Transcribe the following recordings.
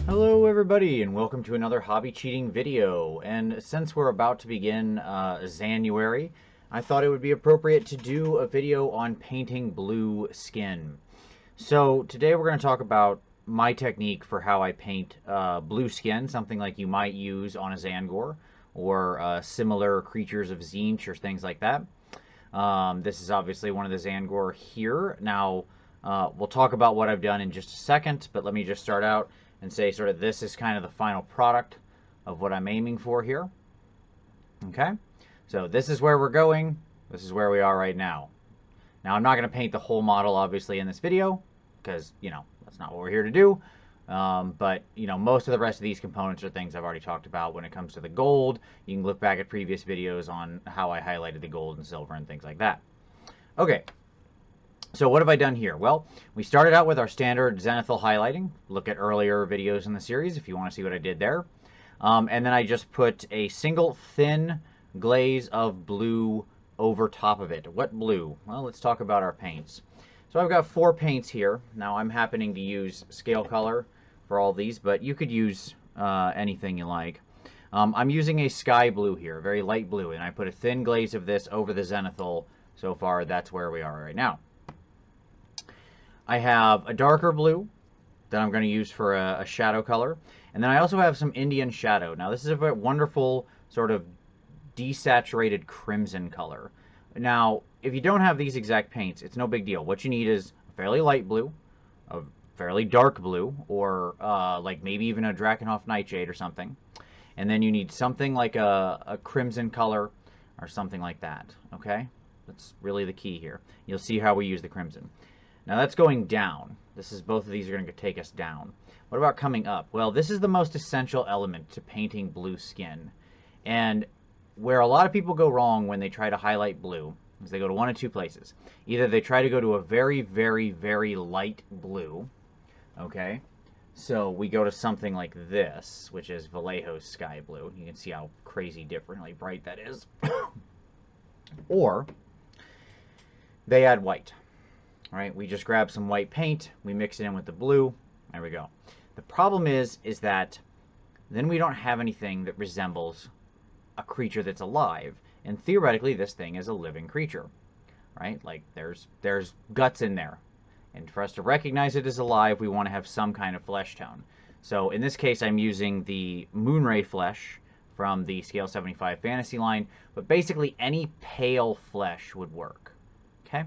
Hello everybody and welcome to another hobby cheating video. And since we're about to begin Tzanuary, I thought it would be appropriate to do a video on painting blue skin. So today we're going to talk about my technique for how I paint blue skin, something like you might use on a Tzaangor or similar creatures of Tzeentch or things like that. This is obviously one of the Tzaangor here. Now we'll talk about what I've done in just a second, but let me just start out and say sort of this is kind of the final product of what I'm aiming for here. Okay, so this is where we're going. This is where we are right now. Now I'm not going to paint the whole model obviously in this video because, you know, that's not what we're here to do. But, you know, most of the rest of these components are things I've already talked about. When it comes to the gold, you can look back at previous videos on how I highlighted the gold and silver and things like that. Okay. So what have I done here? Well, we started out with our standard zenithal highlighting. Look at earlier videos in the series if you want to see what I did there. And then I just put a single thin glaze of blue over top of it. What blue? Well, let's talk about our paints. So I've got 4 paints here. Now I'm happening to use scale color for all these, but you could use anything you like. I'm using a sky blue here, very light blue, and I put a thin glaze of this over the zenithal. So far, that's where we are right now. I have a darker blue that I'm going to use for a shadow color. And then I also have some Indian shadow. Now this is a very wonderful sort of desaturated crimson color. Now, if you don't have these exact paints, it's no big deal. What you need is a fairly light blue, a fairly dark blue, or like maybe even a Drakenhof Nightshade or something. And then you need something like a crimson color or something like that. Okay? That's really the key here. You'll see how we use the crimson. Now that's going down. This is, both of these are going to take us down. What about coming up? Well, this is the most essential element to painting blue skin. And where a lot of people go wrong when they try to highlight blue is they go to one of two places. Either they try to go to a very, very, very light blue. Okay? So we go to something like this, which is Vallejo's sky blue. You can see how crazy differently bright that is. Or they add white. All right, we just grab some white paint, we mix it in with the blue, there we go. The problem is that then we don't have anything that resembles a creature that's alive. And theoretically, this thing is a living creature, right? Like there's guts in there. And for us to recognize it as alive, we want to have some kind of flesh tone. So in this case, I'm using the Moonray flesh from the Scale 75 Fantasy line, but basically any pale flesh would work, okay?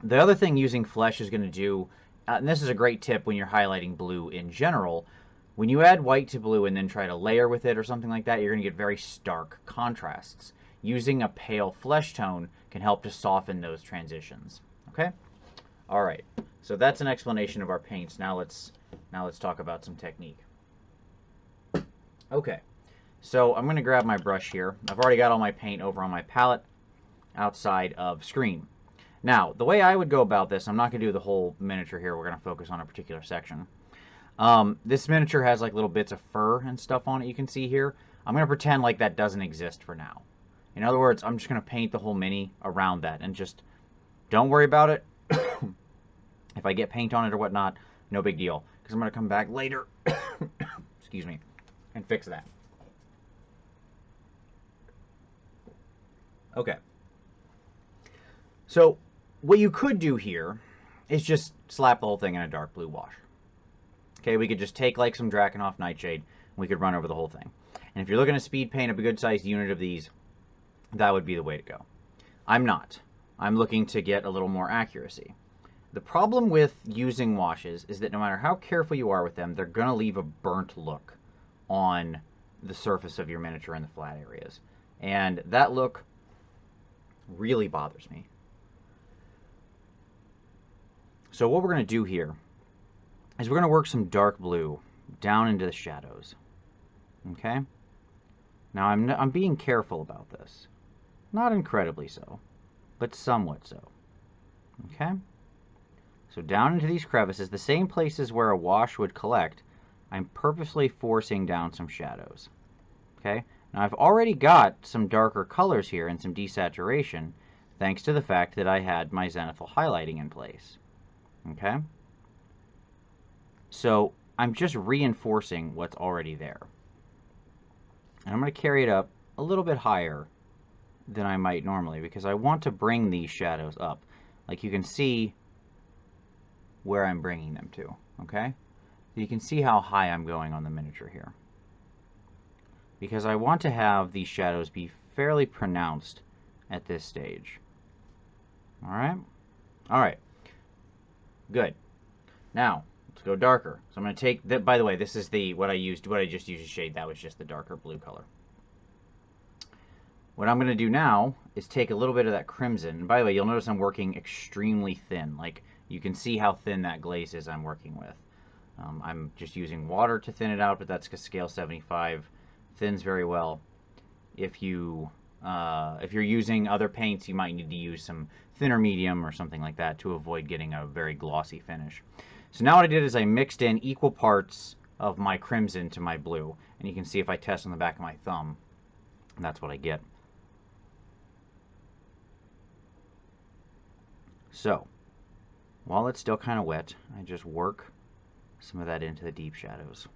The other thing using flesh is going to do, and this is a great tip when you're highlighting blue in general, when you add white to blue and then try to layer with it or something like that, you're going to get very stark contrasts. Using a pale flesh tone can help to soften those transitions. Okay? All right. So that's an explanation of our paints. Now let's talk about some technique. Okay. So I'm going to grab my brush here. I've already got all my paint over on my palette outside of screen. Now, the way I would go about this, I'm not going to do the whole miniature here. We're going to focus on a particular section. This miniature has like little bits of fur and stuff on it you can see here. I'm going to pretend like that doesn't exist for now. In other words, I'm just going to paint the whole mini around that and just don't worry about it. If I get paint on it or whatnot, no big deal. Because I'm going to come back later, excuse me, and fix that. Okay. So what you could do here is just slap the whole thing in a dark blue wash. Okay, we could just take like some Drakenhof Nightshade and we could run over the whole thing. And if you're looking to speed paint up a good sized unit of these, that would be the way to go. I'm not. I'm looking to get a little more accuracy. The problem with using washes is that no matter how careful you are with them, they're going to leave a burnt look on the surface of your miniature in the flat areas. And that look really bothers me. So what we're going to do here is we're going to work some dark blue down into the shadows. Okay? Now I'm being careful about this. Not incredibly so, but somewhat so. Okay? So down into these crevices, the same places where a wash would collect, I'm purposely forcing down some shadows. Okay? Now I've already got some darker colors here and some desaturation. thanks to the fact that I had my zenithal highlighting in place. Okay? So I'm just reinforcing what's already there. And I'm going to carry it up a little bit higher than I might normally because I want to bring these shadows up. Like you can see where I'm bringing them to. Okay? You can see how high I'm going on the miniature here. Because I want to have these shadows be fairly pronounced at this stage. Alright? Alright. Good. Now, let's go darker. So I'm going to take, by the way, this is what I just used to shade. That was just the darker blue color. What I'm going to do now is take a little bit of that crimson. And by the way, you'll notice I'm working extremely thin. Like, you can see how thin that glaze is I'm working with. I'm just using water to thin it out, but that's because scale 75 thins very well. If you're using other paints, you might need to use some thinner medium or something like that to avoid getting a very glossy finish. So now what I did is I mixed in equal parts of my crimson to my blue. And you can see if I test on the back of my thumb, that's what I get. So, while it's still kind of wet, I just work some of that into the deep shadows.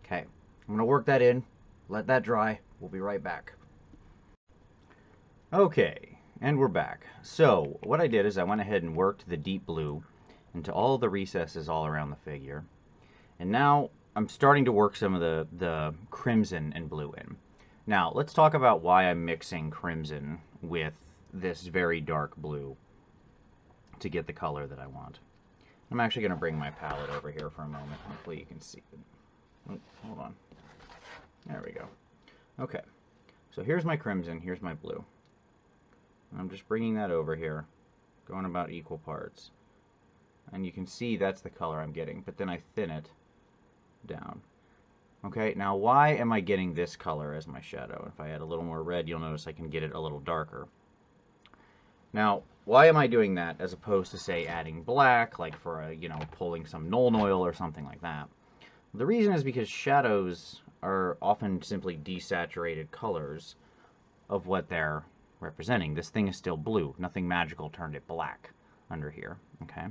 Okay, I'm going to work that in, let that dry, we'll be right back. Okay, and we're back. So, what I did is I went ahead and worked the deep blue into all the recesses all around the figure. And now I'm starting to work some of the crimson and blue in. Now, let's talk about why I'm mixing crimson with this very dark blue to get the color that I want. I'm actually going to bring my palette over here for a moment. Hopefully you can see it. Oh, hold on. There we go. Okay. So here's my crimson, here's my blue. I'm just bringing that over here, going about equal parts. And you can see that's the color I'm getting, but then I thin it down. Okay, now why am I getting this color as my shadow? If I add a little more red, you'll notice I can get it a little darker. Now, why am I doing that as opposed to, say, adding black, like for a, pulling some Nuln Oil or something like that? The reason is because shadows are often simply desaturated colors of what they're representing. This thing is still blue. Nothing magical turned it black under here, okay?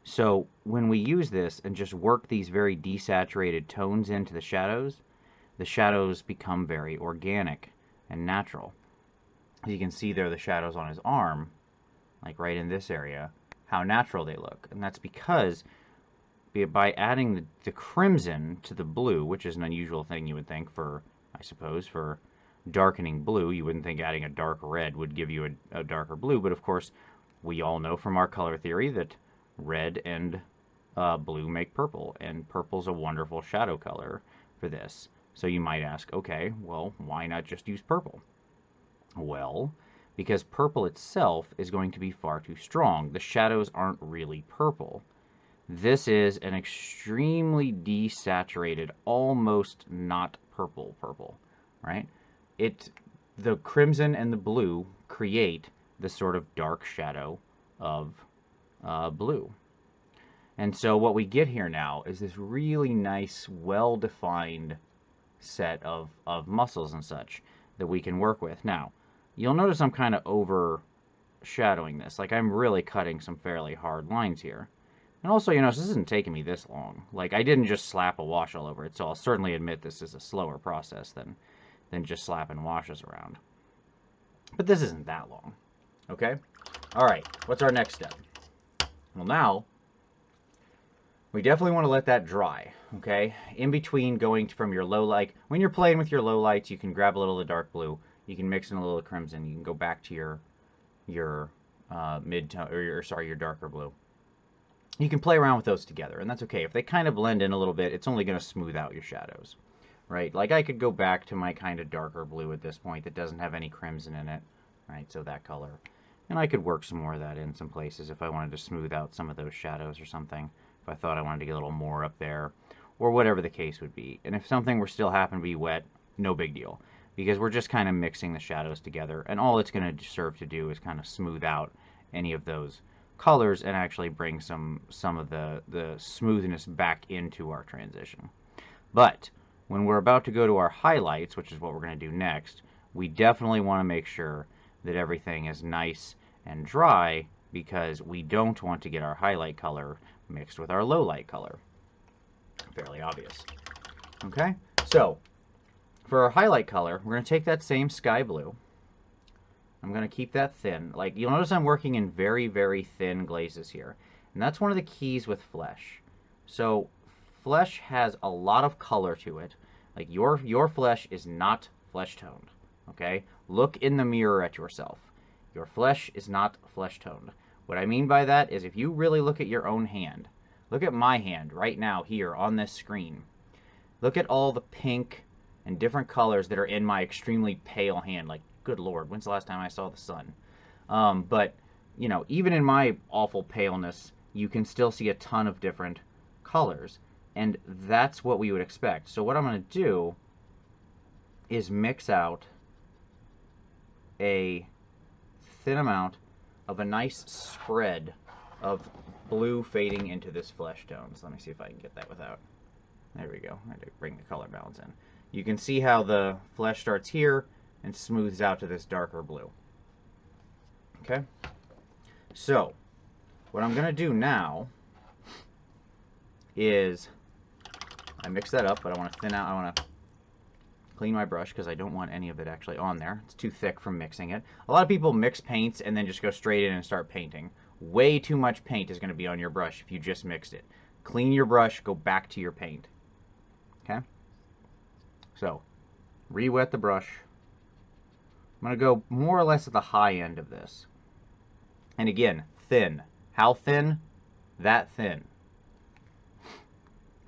So when we use this and just work these very desaturated tones into the shadows become very organic and natural. You can see there the shadows on his arm, like right in this area, how natural they look. And that's because by adding the crimson to the blue, which is an unusual thing you would think for, I suppose, for darkening blue. You wouldn't think adding a dark red would give you a darker blue, but of course we all know from our color theory that red and blue make purple, and purple's a wonderful shadow color for this. So you might ask, okay, well, why not just use purple? Well, because purple itself is going to be far too strong. The shadows aren't really purple. This is an extremely desaturated, almost not purple, right? The crimson and the blue create this sort of dark shadow of blue. And so what we get here now is this really nice, well-defined set of muscles and such that we can work with. Now, you'll notice I'm kind of overshadowing this. Like, I'm really cutting some fairly hard lines here. And also, this isn't taking me this long. Like, I didn't just slap a wash all over it, so I'll certainly admit this is a slower process than just slapping washes around. But this isn't that long. Okay? Alright, what's our next step? Well, now, we definitely want to let that dry, okay? In between going from your low light, when you're playing with your low lights, you can grab a little of the dark blue, you can mix in a little of crimson, you can go back to your mid-tone, or your darker blue. You can play around with those together, and that's okay. If they kind of blend in a little bit, it's only going to smooth out your shadows, right? Like, I could go back to my kind of darker blue at this point that doesn't have any crimson in it, right? So that color. And I could work some more of that in some places if I wanted to smooth out some of those shadows or something. If I thought I wanted to get a little more up there, or whatever the case would be. And if something were still happen to be wet, no big deal. Because we're just kind of mixing the shadows together, and all it's going to serve to do is kind of smooth out any of those colors and actually bring some of the smoothness back into our transition. But when we're about to go to our highlights, which is what we're going to do next, we definitely want to make sure that everything is nice and dry, because we don't want to get our highlight color mixed with our low light color. Fairly obvious. Okay, so for our highlight color, we're going to take that same sky blue. I'm going to keep that thin. Like, you'll notice I'm working in very, very thin glazes here. And that's one of the keys with Flesh. So Flesh has a lot of color to it. Like, your Flesh is not flesh toned. Okay? Look in the mirror at yourself. Your flesh is not flesh toned. What I mean by that is, if you really look at your own hand, look at my hand right now here on this screen. Look at all the pink and different colors that are in my extremely pale hand. Like, good Lord, when's the last time I saw the sun? But, you know, even in my awful paleness, you can still see a ton of different colors. And that's what we would expect. So what I'm going to do is mix out a thin amount of a nice spread of blue fading into this flesh tone. So let me see if I can get that without. There we go. I had to bring the color balance in. You can see how the flesh starts here and smooths out to this darker blue. Okay? So, what I'm going to do now is, I mix that up, but I want to thin out, I want to clean my brush because I don't want any of it actually on there. It's too thick from mixing it. A lot of people mix paints and then just go straight in and start painting. Way too much paint is going to be on your brush if you just mixed it. Clean your brush, go back to your paint. Okay? So, re-wet the brush. I'm going to go more or less at the high end of this. And again, thin. How thin? That thin.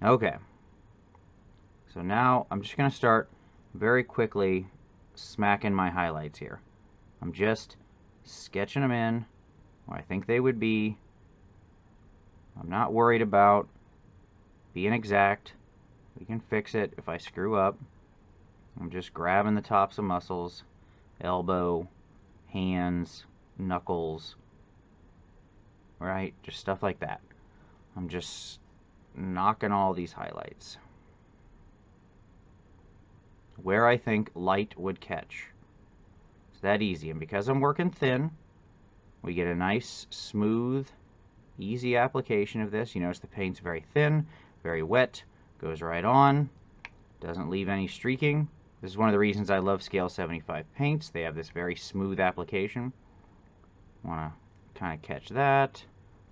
Okay. So now I'm just going to start very quickly smacking my highlights here. I'm just sketching them in where I think they would be. I'm not worried about being exact. We can fix it if I screw up. I'm just grabbing the tops of muscles, elbow, hands, knuckles, right? Just stuff like that. I'm just knocking all these highlights where I think light would catch. It's that easy. And because I'm working thin, we get a nice, smooth, easy application of this. You notice the paint's very thin, very wet, goes right on, doesn't leave any streaking. This is one of the reasons I love Scale 75 paints. They have this very smooth application. Want to kind of catch that.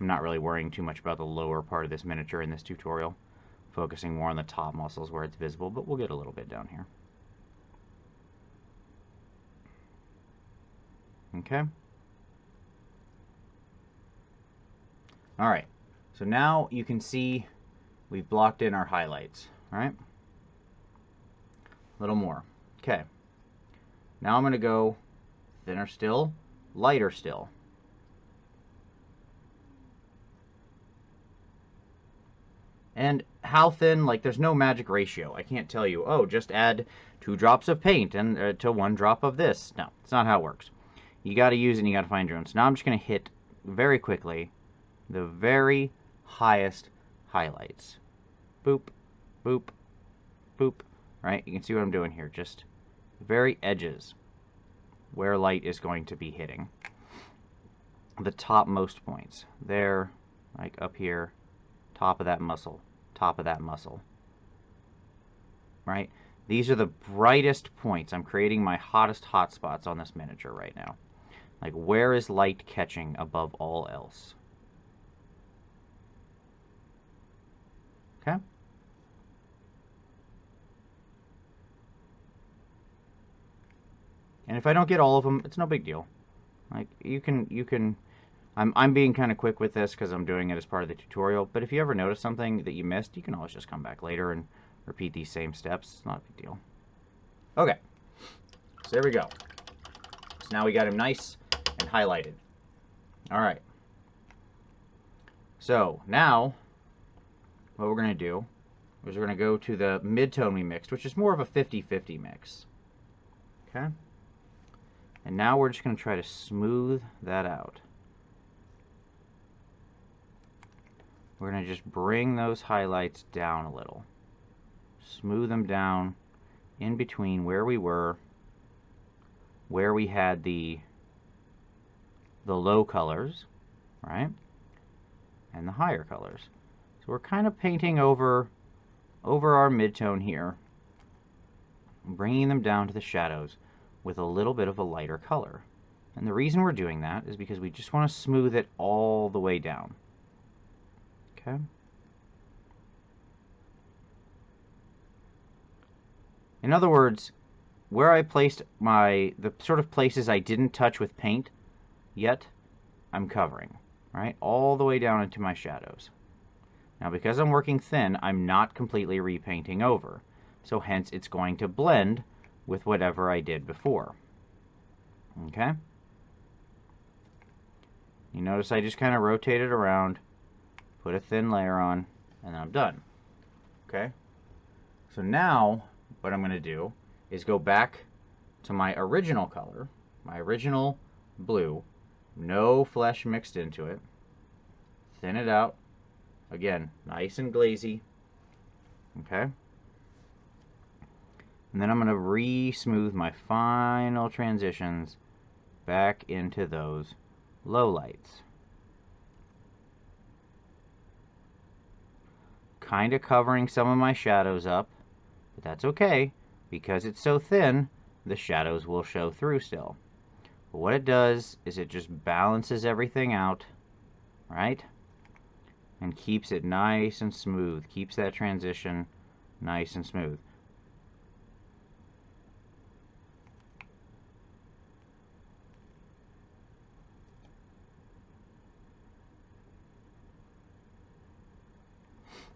I'm not really worrying too much about the lower part of this miniature in this tutorial, focusing more on the top muscles where it's visible, but we'll get a little bit down here. Okay. Alright, so now you can see we've blocked in our highlights, right? A little more. Okay. Now I'm going to go thinner still, lighter still. And how thin, like, there's no magic ratio. I can't tell you, oh, just add 2 drops of paint and to 1 drop of this. No, it's not how it works. You got to use it and you got to find your own. So now I'm just going to hit very quickly the very highest highlights. Boop, boop, boop. Right? You can see what I'm doing here. Just the very edges where light is going to be hitting. The topmost points. There, like up here, top of that muscle, top of that muscle. Right? These are the brightest points. I'm creating my hottest hotspots on this miniature right now. Like, where is light catching above all else? Okay? And if I don't get all of them, it's no big deal. Like, you can, I'm being kind of quick with this because I'm doing it as part of the tutorial, but if you ever notice something that you missed, you can always just come back later and repeat these same steps. It's not a big deal. Okay, so there we go. So now we got him nice and highlighted. Alright. So, now, what we're going to do is we're going to go to the mid-tone we mixed, which is more of a 50-50 mix. Okay? And now we're just going to try to smooth that out. We're going to just bring those highlights down a little. Smooth them down in between where we were where we had the low colors, right? And the higher colors. So we're kind of painting over our midtone here, bringing them down to the shadows with a little bit of a lighter color. And the reason we're doing that is because we just want to smooth it all the way down. Okay? In other words, where I placed the sort of places I didn't touch with paint yet, I'm covering, right? All the way down into my shadows. Now, because I'm working thin, I'm not completely repainting over. So hence, it's going to blend with whatever I did before. Okay? You notice I just kind of rotate it around, put a thin layer on, and then I'm done. Okay? So now, what I'm going to do is go back to my original color, my original blue, no flesh mixed into it, thin it out, again, nice and glazy, okay? And then I'm going to re-smooth my final transitions back into those lowlights. Kind of covering some of my shadows up, but that's okay, because it's so thin, the shadows will show through still. But what it does is it just balances everything out, right? And keeps it nice and smooth, keeps that transition nice and smooth.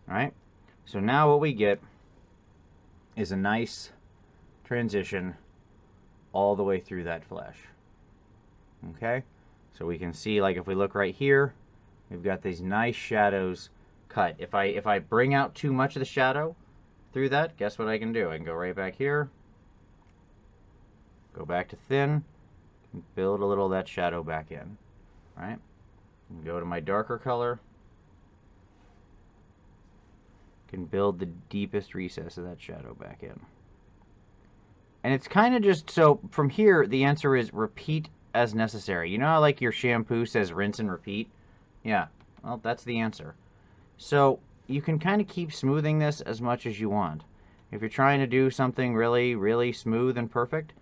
Alright, so now what we get is a nice transition all the way through that flesh. Okay, so we can see, like, if we look right here, we've got these nice shadows cut. If I bring out too much of the shadow through that, guess what I can do? I can go right back here, go back to thin, and build a little of that shadow back in. Right? And go to my darker color, can build the deepest recess of that shadow back in. And it's kind of just, so from here, the answer is repeat as necessary. You know how, like, your shampoo says rinse and repeat? Yeah, well, that's the answer. So you can kind of keep smoothing this as much as you want. If you're trying to do something really, really smooth and perfect,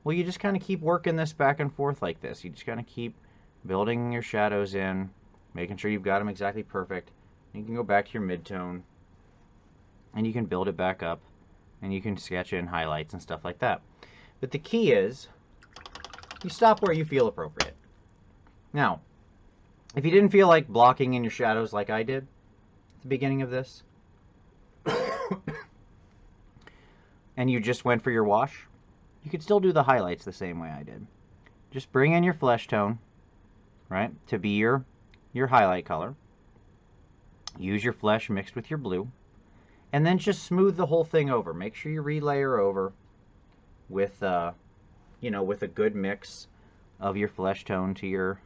well, you just kind of keep working this back and forth like this. You just kind of keep building your shadows in, making sure you've got them exactly perfect. You can go back to your midtone, and you can build it back up, and you can sketch in highlights and stuff like that. But the key is, you stop where you feel appropriate. Now, if you didn't feel like blocking in your shadows like I did at the beginning of this, and you just went for your wash, you could still do the highlights the same way I did. Just bring in your Fleshtone, right, to be your highlight color. Use your flesh mixed with your blue. And then just smooth the whole thing over. Make sure you relayer over with, you know, with a good mix of your Fleshtone to your,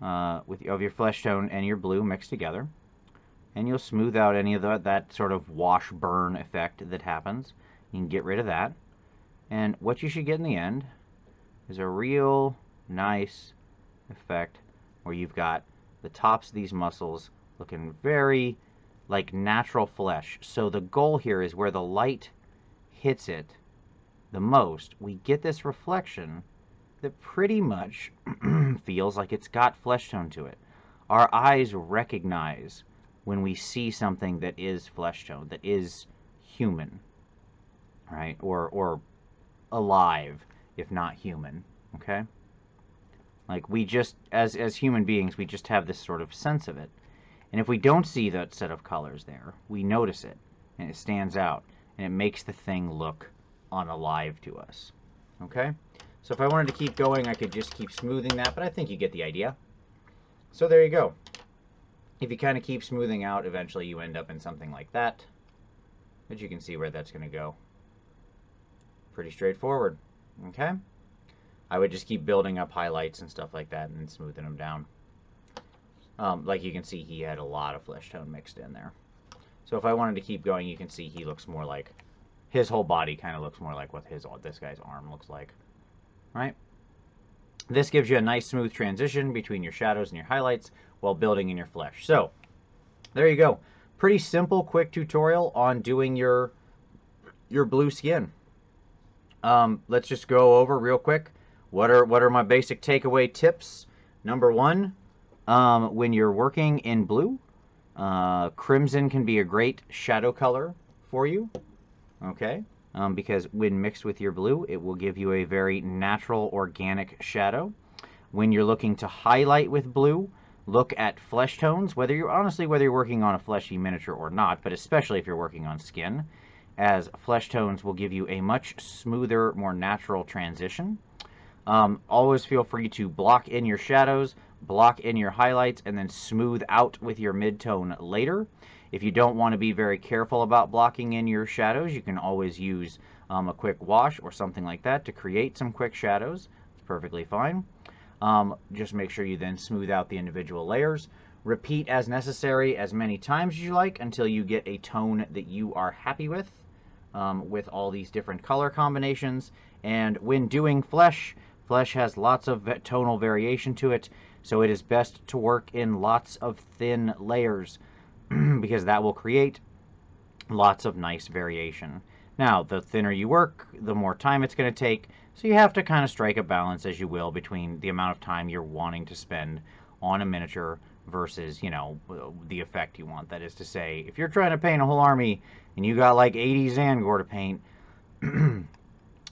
of your Fleshtone and your blue mixed together. And you'll smooth out any of that sort of wash burn effect that happens. You can get rid of that. And what you should get in the end is a real nice effect where you've got the tops of these muscles looking very like natural flesh. So the goal here is where the light hits it the most, we get this reflection that pretty much feels like it's got flesh tone to it. Our eyes recognize when we see something that is flesh tone, that is human, right? Or alive, if not human, okay? Like, we just, as human beings, we just have this sort of sense of it. And if we don't see that set of colors there, we notice it, and it stands out, and it makes the thing look unalive to us. Okay? So if I wanted to keep going, I could just keep smoothing that, but I think you get the idea. So there you go. If you kind of keep smoothing out, eventually you end up in something like that. But you can see where that's going to go. Pretty straightforward. Okay? I would just keep building up highlights and stuff like that and smoothing them down. Like you can see, he had a lot of flesh tone mixed in there. So if I wanted to keep going, you can see he looks more like, his whole body kind of looks more like what this guy's arm looks like. Right? This gives you a nice smooth transition between your shadows and your highlights while building in your flesh. So there you go. Pretty simple, quick tutorial on doing your blue skin. Let's just go over real quick. What are my basic takeaway tips? Number one, when you're working in blue, crimson can be a great shadow color for you. Okay, because when mixed with your blue, it will give you a very natural, organic shadow. When you're looking to highlight with blue, look at flesh tones, whether you're working on a fleshy miniature or not, but especially if you're working on skin, as flesh tones will give you a much smoother, more natural transition. Always feel free to block in your shadows, block in your highlights, and then smooth out with your mid-tone later. If you don't want to be very careful about blocking in your shadows, you can always use a quick wash or something like that to create some quick shadows. It's perfectly fine. Just make sure you then smooth out the individual layers. Repeat as necessary as many times as you like until you get a tone that you are happy with all these different color combinations. And when doing flesh has lots of tonal variation to it, so it is best to work in lots of thin layers because that will create lots of nice variation. Now, the thinner you work, the more time it's going to take, so you have to kind of strike a balance, as you will, between the amount of time you're wanting to spend on a miniature versus, you know, the effect you want. That is to say, if you're trying to paint a whole army and you got like 80 Tzaangor to paint,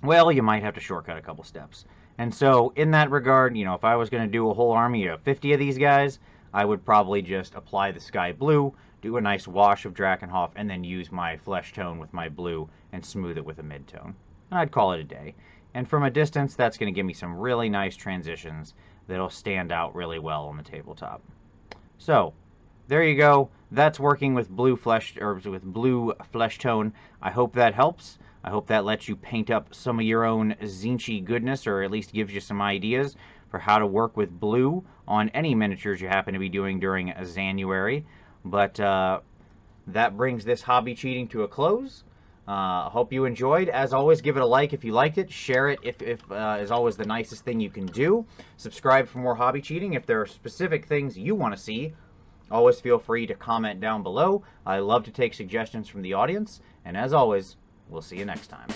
well, you might have to shortcut a couple steps. And so in that regard, you know, if I was going to do a whole army of 50 of these guys, I would probably just apply the sky blue, do a nice wash of Drakenhof, and then use my flesh tone with my blue and smooth it with a mid-tone. I'd call it a day. And from a distance, that's going to give me some really nice transitions that'll stand out really well on the tabletop. So, there you go. That's working with blue flesh tone. I hope that helps. I hope that lets you paint up some of your own Tzeentch goodness, or at least gives you some ideas for how to work with blue on any miniatures you happen to be doing during a Tzanuary. But that brings this hobby cheating to a close. Hope you enjoyed. As always, give it a like if you liked it. Share it if is always the nicest thing you can do. Subscribe for more hobby cheating. If there are specific things you want to see, always feel free to comment down below. I love to take suggestions from the audience. And as always, we'll see you next time.